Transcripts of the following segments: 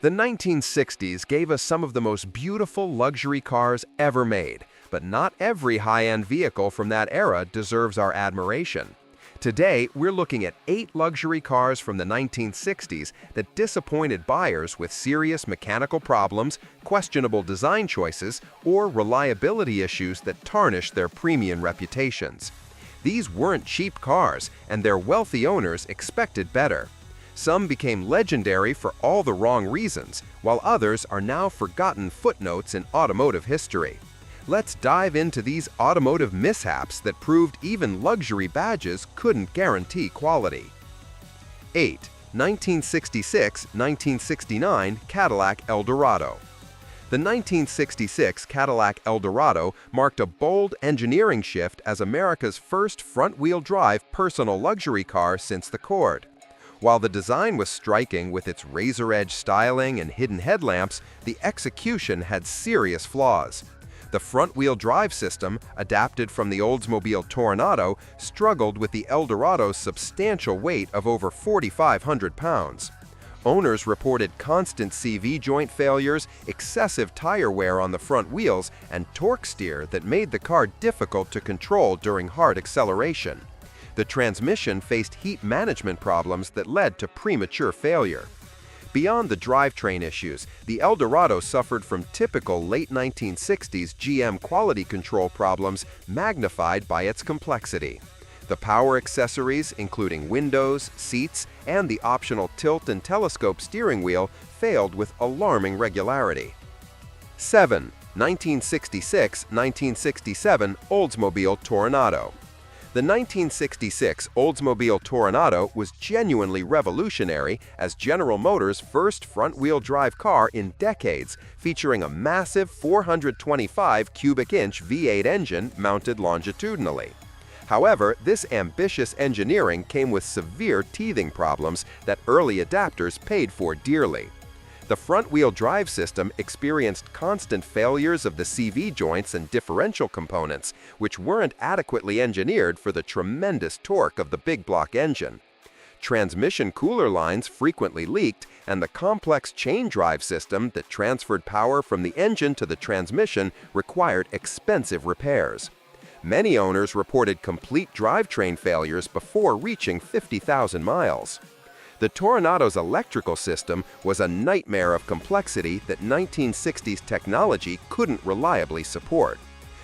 The 1960s gave us some of the most beautiful luxury cars ever made, but not every high-end vehicle from that era deserves our admiration. Today, we're looking at 8 luxury cars from the 1960s that disappointed buyers with serious mechanical problems, questionable design choices, or reliability issues that tarnished their premium reputations. These weren't cheap cars, and their wealthy owners expected better. Some became legendary for all the wrong reasons, while others are now forgotten footnotes in automotive history. Let's dive into these automotive mishaps that proved even luxury badges couldn't guarantee quality. 8. 1966-1969 Cadillac Eldorado. The 1966 Cadillac Eldorado marked a bold engineering shift as America's first front-wheel drive personal luxury car since the Cord. While the design was striking with its razor-edge styling and hidden headlamps, the execution had serious flaws. The front-wheel drive system, adapted from the Oldsmobile Toronado, struggled with the Eldorado's substantial weight of over 4,500 pounds. Owners reported constant CV joint failures, excessive tire wear on the front wheels, and torque steer that made the car difficult to control during hard acceleration. The transmission faced heat management problems that led to premature failure. Beyond the drivetrain issues, the Eldorado suffered from typical late 1960s GM quality control problems magnified by its complexity. The power accessories, including windows, seats, and the optional tilt and telescope steering wheel, failed with alarming regularity. 7. 1966-1967 Oldsmobile Toronado. The 1966 Oldsmobile Toronado was genuinely revolutionary as General Motors' first front-wheel drive car in decades, featuring a massive 425 cubic inch V8 engine mounted longitudinally. However, this ambitious engineering came with severe teething problems that early adapters paid for dearly. The front-wheel drive system experienced constant failures of the CV joints and differential components, which weren't adequately engineered for the tremendous torque of the big block engine. Transmission cooler lines frequently leaked, and the complex chain drive system that transferred power from the engine to the transmission required expensive repairs. Many owners reported complete drivetrain failures before reaching 50,000 miles. The Toronado's electrical system was a nightmare of complexity that 1960s technology couldn't reliably support.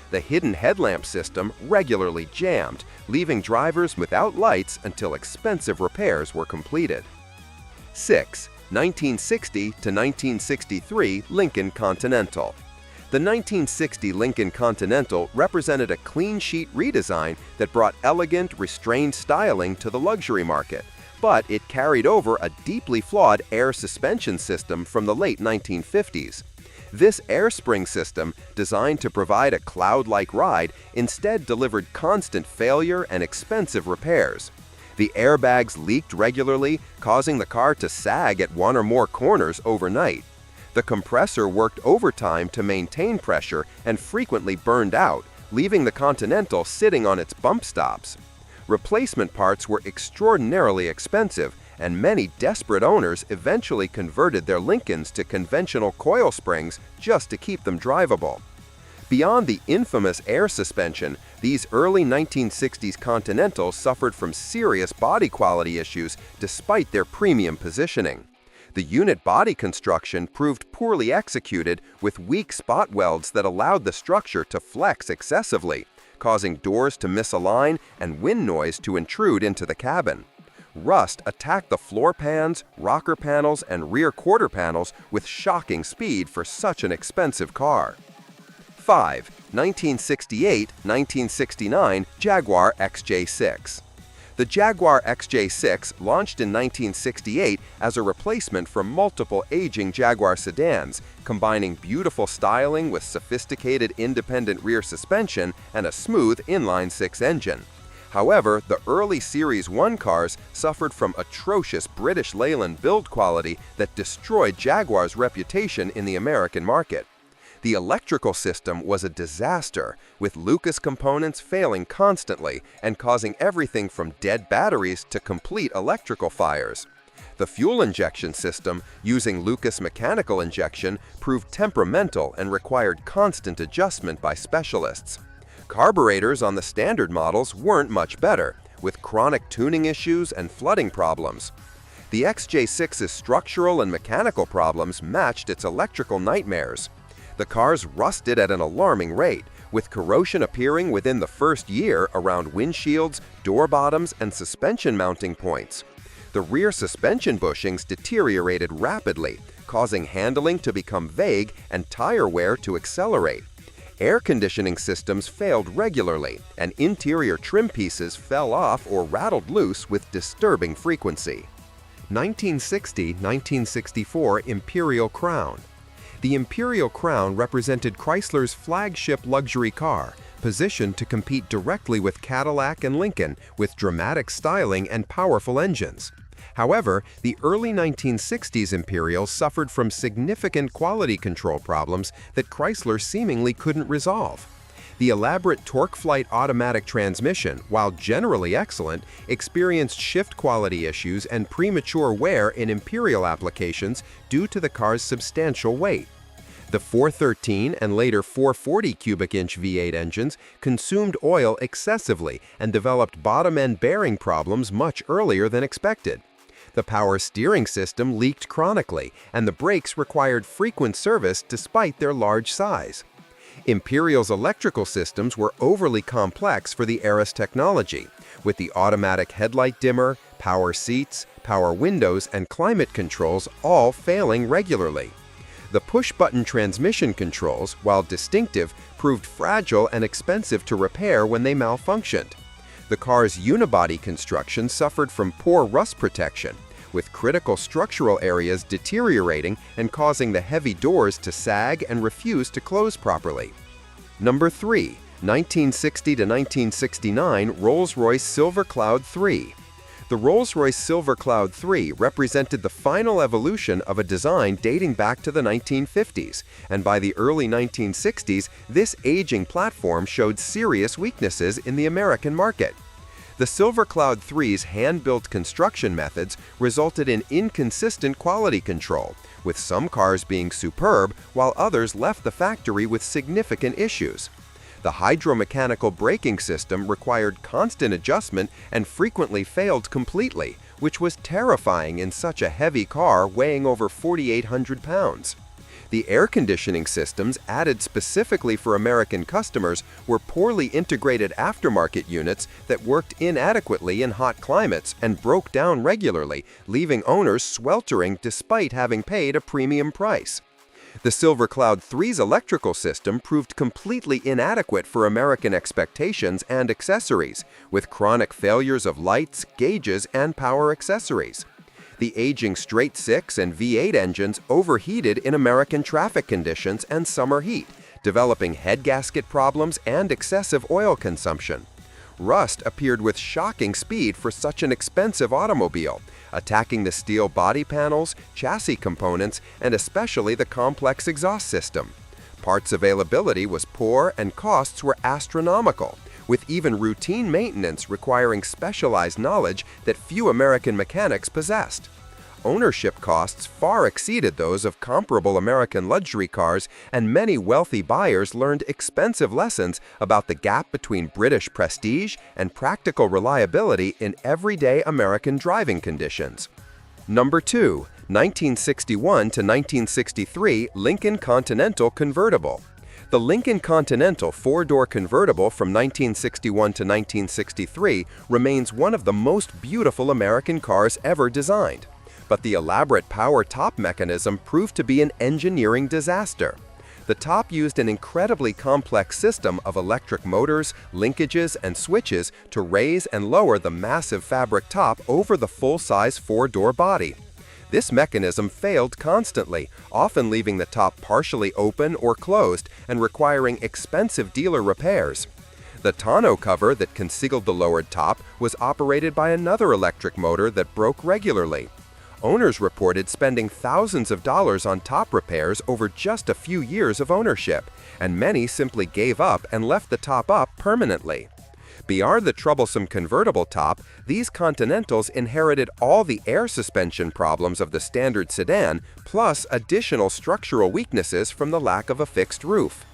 The hidden headlamp system regularly jammed, leaving drivers without lights until expensive repairs were completed. 6. 1960-1963 Lincoln Continental. The 1960 Lincoln Continental represented a clean-sheet redesign that brought elegant, restrained styling to the luxury market, but it carried over a deeply flawed air suspension system from the late 1950s. This air spring system, designed to provide a cloud-like ride, instead delivered constant failure and expensive repairs. The airbags leaked regularly, causing the car to sag at one or more corners overnight. The compressor worked overtime to maintain pressure and frequently burned out, leaving the Continental sitting on its bump stops. Replacement parts were extraordinarily expensive, and many desperate owners eventually converted their Lincolns to conventional coil springs just to keep them drivable. Beyond the infamous air suspension, these early 1960s Continentals suffered from serious body quality issues despite their premium positioning. The unit body construction proved poorly executed with weak spot welds that allowed the structure to flex excessively, causing doors to misalign and wind noise to intrude into the cabin. Rust attacked the floor pans, rocker panels, and rear quarter panels with shocking speed for such an expensive car. 5. 1968-1969 Jaguar XJ6. The Jaguar XJ6 launched in 1968 as a replacement for multiple aging Jaguar sedans, combining beautiful styling with sophisticated independent rear suspension and a smooth inline-six engine. However, the early Series 1 cars suffered from atrocious British Leyland build quality that destroyed Jaguar's reputation in the American market. The electrical system was a disaster, with Lucas components failing constantly and causing everything from dead batteries to complete electrical fires. The fuel injection system, using Lucas mechanical injection, proved temperamental and required constant adjustment by specialists. Carburetors on the standard models weren't much better, with chronic tuning issues and flooding problems. The XJ6's structural and mechanical problems matched its electrical nightmares. The cars rusted at an alarming rate, with corrosion appearing within the first year around windshields, door bottoms, and suspension mounting points. The rear suspension bushings deteriorated rapidly, causing handling to become vague and tire wear to accelerate. Air conditioning systems failed regularly, and interior trim pieces fell off or rattled loose with disturbing frequency. 1960-1964 Imperial Crown. The Imperial Crown represented Chrysler's flagship luxury car, positioned to compete directly with Cadillac and Lincoln with dramatic styling and powerful engines. However, the early 1960s Imperial suffered from significant quality control problems that Chrysler seemingly couldn't resolve. The elaborate TorqueFlite automatic transmission, while generally excellent, experienced shift quality issues and premature wear in Imperial applications due to the car's substantial weight. The 413 and later 440 cubic inch V8 engines consumed oil excessively and developed bottom-end bearing problems much earlier than expected. The power steering system leaked chronically, and the brakes required frequent service despite their large size. Imperial's electrical systems were overly complex for the era's technology, with the automatic headlight dimmer, power seats, power windows, and climate controls all failing regularly. The push-button transmission controls, while distinctive, proved fragile and expensive to repair when they malfunctioned. The car's unibody construction suffered from poor rust protection, with critical structural areas deteriorating and causing the heavy doors to sag and refuse to close properly. Number 3. 1960 to 1969 Rolls-Royce Silver Cloud 3. The Rolls-Royce Silver Cloud 3 represented the final evolution of a design dating back to the 1950s, and by the early 1960s, this aging platform showed serious weaknesses in the American market. The Silver Cloud 3's hand-built construction methods resulted in inconsistent quality control, with some cars being superb while others left the factory with significant issues. The hydromechanical braking system required constant adjustment and frequently failed completely, which was terrifying in such a heavy car weighing over 4,800 pounds. The air conditioning systems added specifically for American customers were poorly integrated aftermarket units that worked inadequately in hot climates and broke down regularly, leaving owners sweltering despite having paid a premium price. The Silver Cloud 3's electrical system proved completely inadequate for American expectations and accessories, with chronic failures of lights, gauges, and power accessories. The aging straight-six and V8 engines overheated in American traffic conditions and summer heat, developing head gasket problems and excessive oil consumption. Rust appeared with shocking speed for such an expensive automobile, attacking the steel body panels, chassis components, and especially the complex exhaust system. Parts availability was poor and costs were astronomical, with even routine maintenance requiring specialized knowledge that few American mechanics possessed. Ownership costs far exceeded those of comparable American luxury cars, and many wealthy buyers learned expensive lessons about the gap between British prestige and practical reliability in everyday American driving conditions. Number 2. 1961 to 1963 Lincoln Continental Convertible. The Lincoln Continental four-door convertible from 1961 to 1963 remains one of the most beautiful American cars ever designed. But the elaborate power top mechanism proved to be an engineering disaster. The top used an incredibly complex system of electric motors, linkages, and switches to raise and lower the massive fabric top over the full-size four-door body. This mechanism failed constantly, often leaving the top partially open or closed and requiring expensive dealer repairs. The tonneau cover that concealed the lowered top was operated by another electric motor that broke regularly. Owners reported spending thousands of dollars on top repairs over just a few years of ownership, and many simply gave up and left the top up permanently. Beyond the troublesome convertible top, these Continentals inherited all the air suspension problems of the standard sedan, plus additional structural weaknesses from the lack of a fixed roof.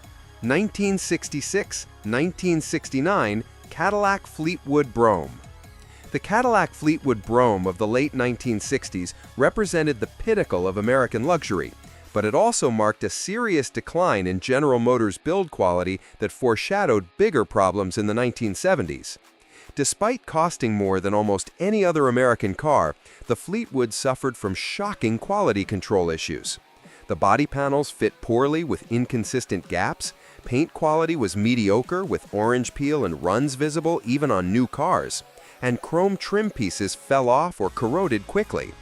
1966-1969 Cadillac Fleetwood Brougham. The Cadillac Fleetwood Brougham of the late 1960s represented the pinnacle of American luxury, but it also marked a serious decline in General Motors' build quality that foreshadowed bigger problems in the 1970s. Despite costing more than almost any other American car, the Fleetwood suffered from shocking quality control issues. The body panels fit poorly with inconsistent gaps, paint quality was mediocre with orange peel and runs visible even on new cars, and chrome trim pieces fell off or corroded quickly.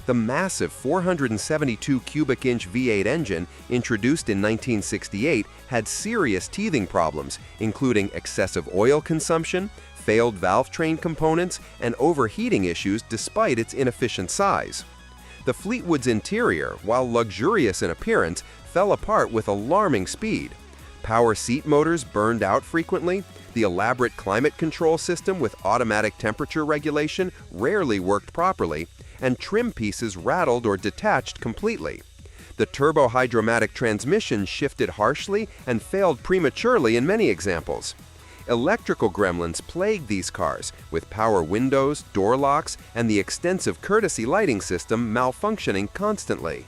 The massive 472 cubic inch V8 engine, introduced in 1968, had serious teething problems, including excessive oil consumption, failed valve train components, and overheating issues despite its inefficient size. The Fleetwood's interior, while luxurious in appearance, fell apart with alarming speed. Power seat motors burned out frequently, the elaborate climate control system with automatic temperature regulation rarely worked properly, and trim pieces rattled or detached completely. The turbo-hydromatic transmission shifted harshly and failed prematurely in many examples. Electrical gremlins plagued these cars, with power windows, door locks, and the extensive courtesy lighting system malfunctioning constantly.